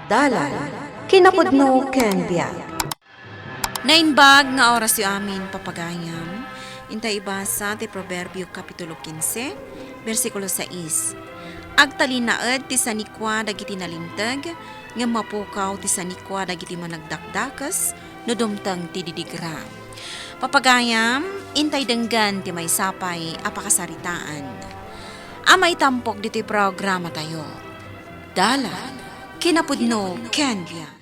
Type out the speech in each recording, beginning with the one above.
Dalan, kinapudno ken biag. Nainbag nga oras yu amin papagayam. Intay ibasa ti Proverbio Kapitulo 15, versikulo 6. Agtalinaed ti sanikwa dagiti nalintag, nga mapukaw ti sanikwa dagiti managdakdakas, no dumtang ti didigra. Papagayam, intay denggan ti may sapay apakasaritaan. Amay tampok diti programa tayo. Dalan, kinapudno ken biag.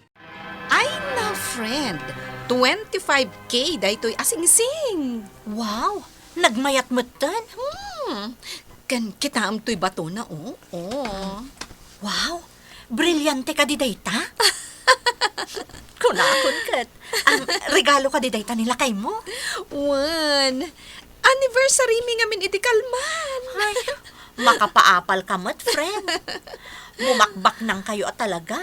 Ay na friend, 25K daytoy asing-sing. Wow! Nagmayat mo tan? Kan kita amtoy bato na Wow! Brilyante ka di dayta? Kunakon kat. Regalo ka di dayta nila kay mo? Wan, anniversary mi ngamin iti kalman. Ay, makapaapal ka mat, friend. Bumakbak nang kayo at talaga.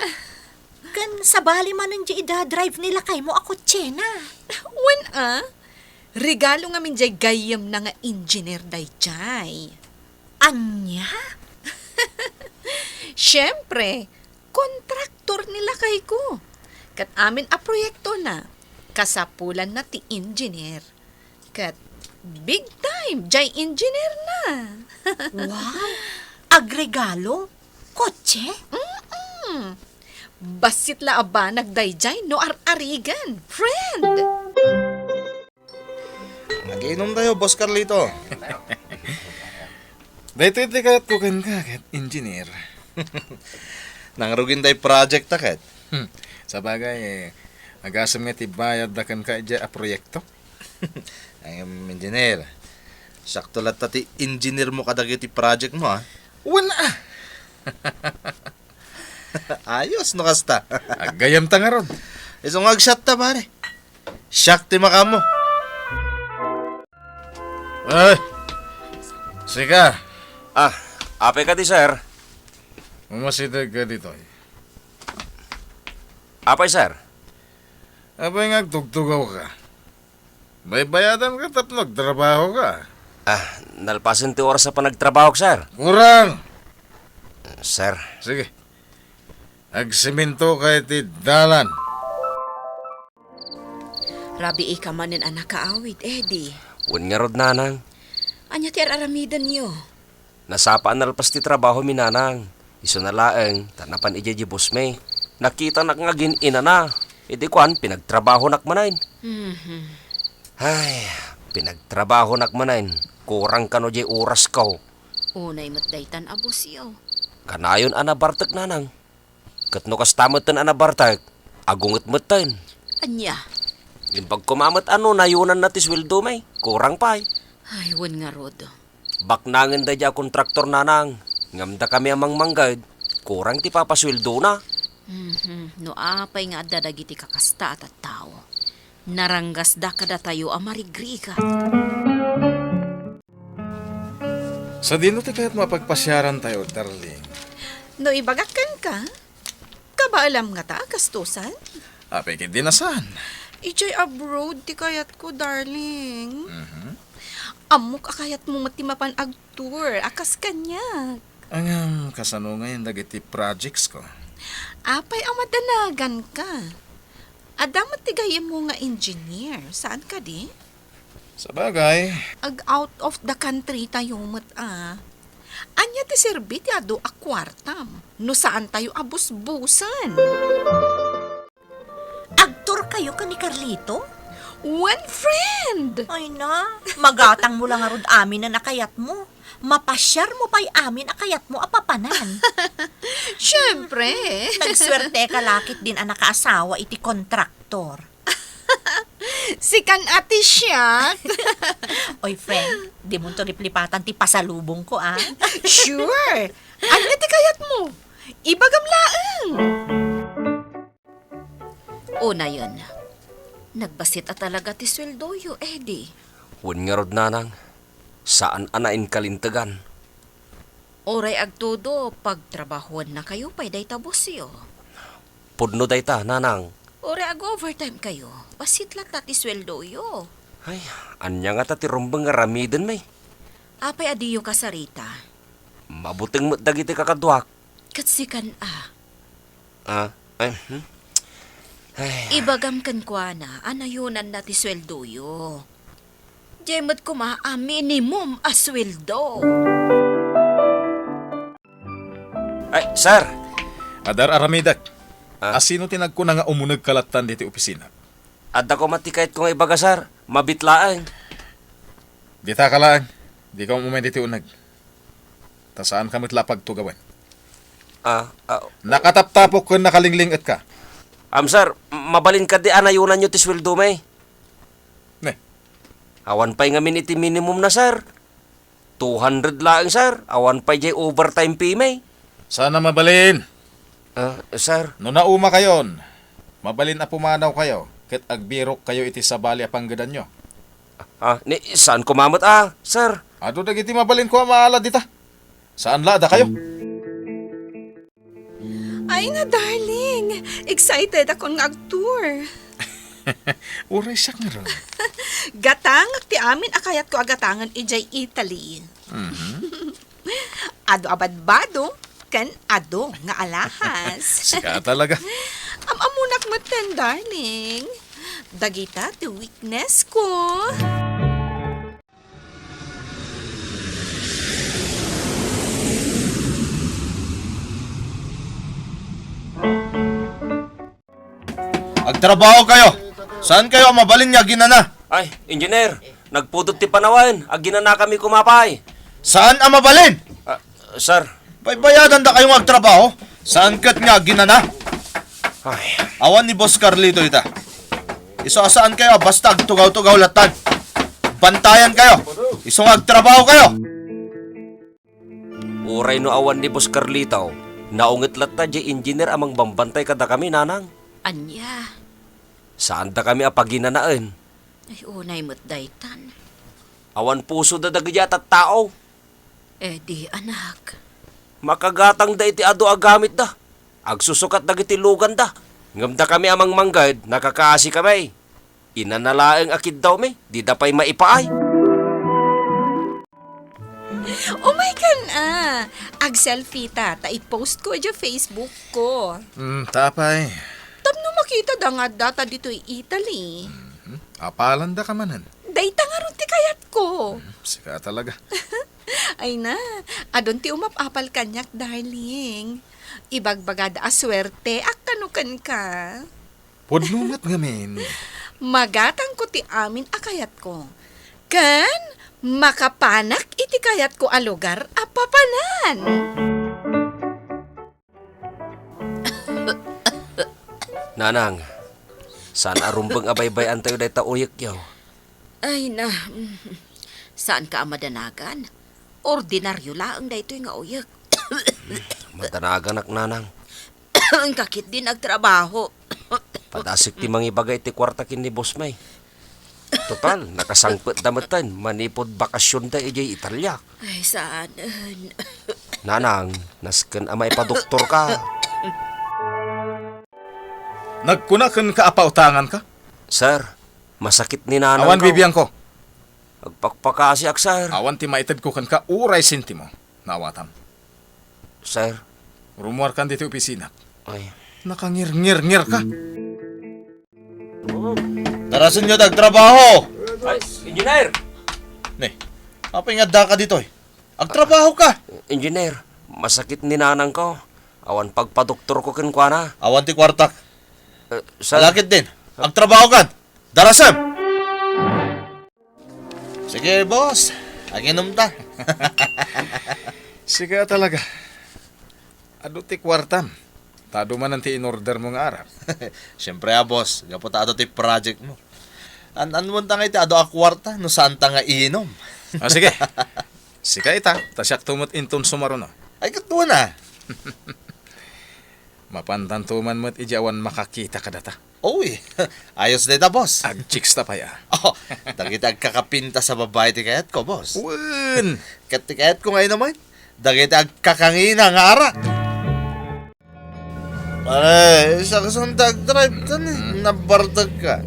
Kan sabali man ang drive nila kay mo ako tsena. Wan regalo ngamin jay gayam na nga engineer day jay. Anya? Siyempre, kontraktor nila kay ko. Kat amin a proyekto na, kasapulan na ti engineer. Kat big time, jay engineer na. Wow! Agregalo? Kotse? Basit la aba nagdayjay no ar-arigan, friend. Nagiinom tayo, Boss Carlito. Dahito iti kayat ko kan ka, kahit engineer. Nangrugin tayo project ta, Kat. Sa bagay, agasam nga tibayad na kan ka a proyekto. Ang engineer. Sakto lahat ti engineer mo kadagiti project mo, ha? Wala! Ayos, no kasta. Agayam ta nga ron. Isang ag-shot ta, pare. Shock ti makamo. Ay! Sika! Apay ka di, sir. Umasidag ka dito. Apay, sir. Abay nga tugtugaw ka. May bayadan ka tapnog, trabaho ka. Nalpasin ti oras sa panagtrabaho, sir. Kurang! Sir, Sige. Agsiminto ka iti dalan. Rabi ika manin anak kaawit, Eddie. wan nga rod, nanang. Anya ti aramidan niyo. Nasapaan nalpas ti trabaho mi, nanang. Iso na laeng, tanapan ije boss may. Nakita nak nga ina na. Idi kwan, pinagtrabaho nak manayin. Ay, pinagtrabaho nak manayin. Kurang kano jay oras kaw. Unay matdaytan abos iyo. Kanayon anabartek, nanang. Kat no kastamutan anabartek, agunget matan. Anya? Yung pag kumamat nayunan na ti sweldo may. Kurang pay. Ay, wan nga rod. Baknangin da dya kontraktor, nanang. Ngamda kami amang manggad. Kurang ti papasweldo na. No apay nga dadagiti kakasta at tao. Naranggas da kada tayo amarigri ka. Sa dino ti kaya't mapagpasyaran tayo, darling. No ibagakan ka? Kabaalam nga ta, kastusan? Apay kit dinasan. Ijay abroad ti kayat ko, darling. Amok akayat mo matimapan ag tour, akas kanya. Ang kasano ngayon dagiti projects ko. Apay ang madanagan ka. Adamat tigayam mo nga engineer. Saan ka di? Sa bagay, Ag out of the country tayo Anya ti serbi ti ado a kwartam. No saan tayo abus-busan? Agtur kayo ka ni Carlito? One friend! Ay na, magatang mo lang arod amin na nakayat mo. Mapasyar mo pa'y amin akayat mo apapanan. Siyempre. Nagswerte ka lakit din ang nakaasawa iti kontraktor. Si kan ati siya. Oy friend, di mo to riplipatan ti pasalubong ko Sure. Anya ti kayat mo? Ibagam laeng. Una yun. Nagbasit at talaga ti sweldo yo, Eddie. Wan nga rod, nanang. Saan anain kalintagan? Oray agtudo, pagtrabahuan na kayo, pa'y day tabos yo. Pudno dayta, nanang. Oray ag-overtime kayo, pasitlat na ti sweldo yo. Ay, anya nga ti rumbang nga ramiden may. Apay adiyo ka sarita. Mabuting mo dagiti kakadwak. Katsikan Ah, Ay, Ay, Ibagam kan kwa na, anayunan na ti sweldo yo. Jemot ko minimum a sweldo. ay, sir. Adar Aramidak. Ah? Asino tinagko na nga umunag kalatan diti opisina? Adda ko matikait kong ibaga, sir. Mabitlaan. Dita ka lang. Di ka umumay diti unag. Ta saan ka matlapag tugawan? Nakataptapok kung nakalingling at ka. Sir, mabalin ka di anayunan nyo ti sweldo may. Ne, Awan pa'y nga miniti minimum na, sir. 200 lang, sir. Awan pa'y jay overtime pay may. sana mabalin. Sir. No nauma kayon, mabalin na pumanaw kayo. Ket agbirok kayo iti sabali apang gadan nyo. Saan kumamot, sir? Ado dagiti mabalin ko maala dita. Saan lada kayo? Ay nga, darling. Excited ako nga ag-tour. Uray siya nga ron. Gatang ti amin akayat ko agatangan ijay Italy. Ado abadbado kan ado nga alahas. Sika talaga. Amamunak mo ten, darling. Dagita ti weakness ko. Agtrabaho kayo. Saan kayo mabalin niya ginana? Ay, engineer. Nagpudot ti panawan. Agina na kami kumapay. Saan ang mabalin? Sir. Baybayadan da kayong agtrabaho. Saan kat nga ginana? Ay, Awan ni Boss Carlito ita. Isasaan kayo basta agtugaw-tugaw latan. Bantayan kayo. Isong agtrabaho kayo. uray no awan ni Boss Carlito. Naungit latta jay engineer amang bambantay kada kami, nanang. Anya. Saan da kami apaginanaan? Ay, unay mo't daytan. Awan puso da dagayat at tao. Di, anak. Makagatang da iti ado agamit da. Agsusukat da iti lugan da. Ngamda kami amang manggad, nakakaasi kami. Inanalaang akid daw may, di da pa'y maipaay. Oh my God, ag-selfie ta i-post ko dyan Facebook ko. Tapay. Tapno makita da nga data dito Italy. Apalan da ka manan. Dayta nga ron ti kayat ko. Sika talaga. Ay na, adon ti umapapal kanyak, darling. Ibagbagada aswerte, akanukan ka. Podnumat ngamin. Magatang ko ti amin akayat ko. Kan, makapanak iti kayat ko a lugar apapanan. Nanang, saan arumbang abaybayan tayo dahi tauyek yaw? Ay na, saan ka amadanagan? Ordinaryo laang da ito nga uyak. Madanagan ak nanang. Ang kakit din nagtrabaho. Padasik ti mangibagay ti kwarta kin ni Boss May. Total, nakasangpet damatan, manipod bakasyon da ijay Italya. Ay, saan? Nanang, nasken amay pa doktor ka. Nagkunakan ka apautangan ka? Sir, masakit ni nanang Awan ko. bibiyang ko. Agpakpakasi ak, sir. Awan ti maitad ko kan ka uray sinti mo. Nawatam. Sir, Rumuar kan dito opisina. ay, Nakangir-ngir-ngir ka. Tarasin nyo agtrabaho. ay, engineer! Ne, apa nga da ka dito eh? Agtrabaho ka. Engineer, masakit ni nanang ko. Awan pagpadoktor ko kin kwa na. Awan ti kwartak. Sir, Salakit din. Agtrabaho ka. Darasam. Sige, boss. Aginom ta. Sika talaga. Ado ti kwartam. Tado man ang ti in-order mo nga arap. Siyempre boss. Gapot ado ti project mo. Anwan ta nga iti ado a kwarta no saan ta nga iinom. Sige. Sika ita. Tasyak tumot inton sumaruno. Ay katuwa na. Mapantantuman mo't ijawan makakita ka data. Uy, ayos dita boss. Ag-chicks ta pa ya. Oh, dagiti agkakapinta sa babae ti kayat ko, boss. Uwan! Kat ti kayat ko ngayon naman, dagiti agkakangina nga arak. Ay, isa kasang drive ka ni, nabartag ka.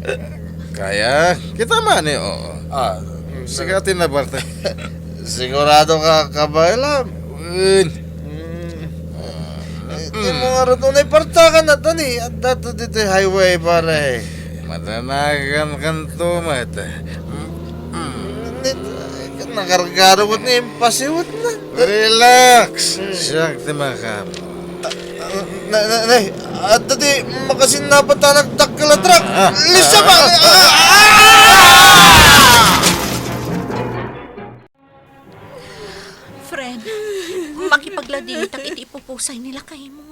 Kaya, kita man eh, oo. Ah, Sika tinabarte. sigurado ka kabaylam. Uwan! Imo nga rin unay partakan na tani. At dato dito highway pare. Matanagan kan tumat. Nakargaro ko ni impasiwat na. Relax. Siyak di makamo. Nay, at dati makasin na patanagdak kalatrak. Lisa ba? Friend, makipagladinitak iti ipupusay nila kay mo.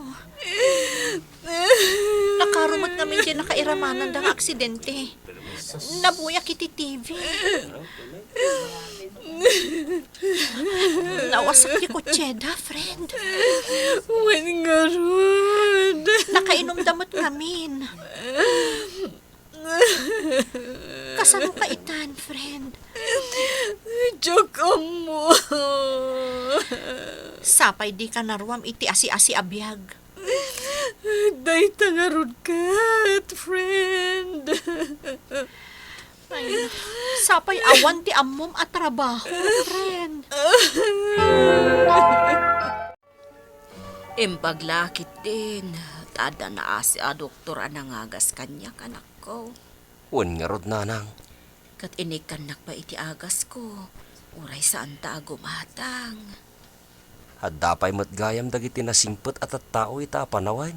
Nakarumot namin dyan nakairamanan ng aksidente. Nabuyak iti TV. Nawasak ti kutseda, friend. Wan nga ron. Nakainom damot ngamin. Kasano ka itan, friend? Joke mo. Sapay di ka naruam iti asi-asi abiyag. Day tangarod kat, friend. Ay, sapay awan ti ammom at trabaho, friend. Impaglakit din. Tada na asi a doktor anangagas kanya kanak ko. Wan nga rod nanang. Kat inikanak pa iti agas ko. Uray saan ta gumatang. Hadda pa'y matgayam dagiti nasingpet at tao ita panawan.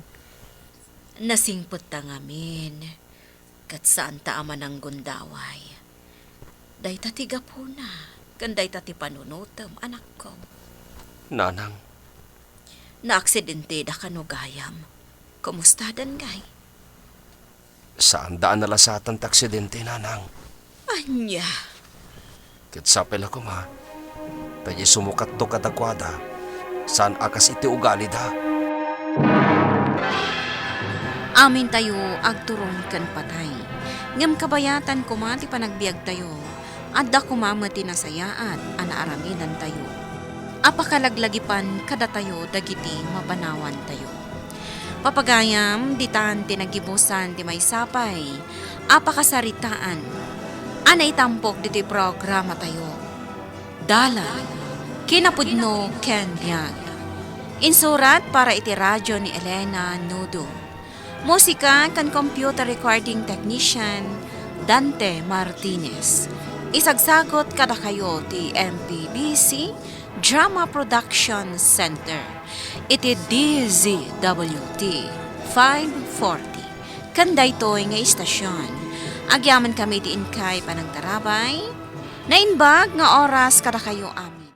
Nasingpot ta ngamin. Kat saan ta aman ang gundaway. Day ta tiga po na. Kanday ta ti panunutom, anak ko. Nanang, Na-aksidente da kanugayam. Kumusta dan gay? saan daan nalasatan taksidente nanang? Anya. Kitsapel ako ma. Tayo sumukat to kadakwada. Saan akas iti ugali da? Amin tayo agturong kan patay. Ngam kabayatan kumati panagbiag tayo. Adda kumamati na sayaat, anaaraminan tayo. Apakalaglagipan kada tayo dagiti mapanawan tayo. Papagayam, ditan tinagibusan ti may sapay. Apakasaritaan. Anay tampok diti programa tayo. Dala, kinapudno ken biyag. Insurat para iti radyo ni Elena Nudo. Musika kan computer recording technician Dante Martinez. Isagsagot kada kayo ti MPBC Drama Production Center. Iti DZWT 540. Kanday to'y nga istasyon. Agyaman kami ti inkay panang tarabay. Nainbag nga oras kada kayo amin.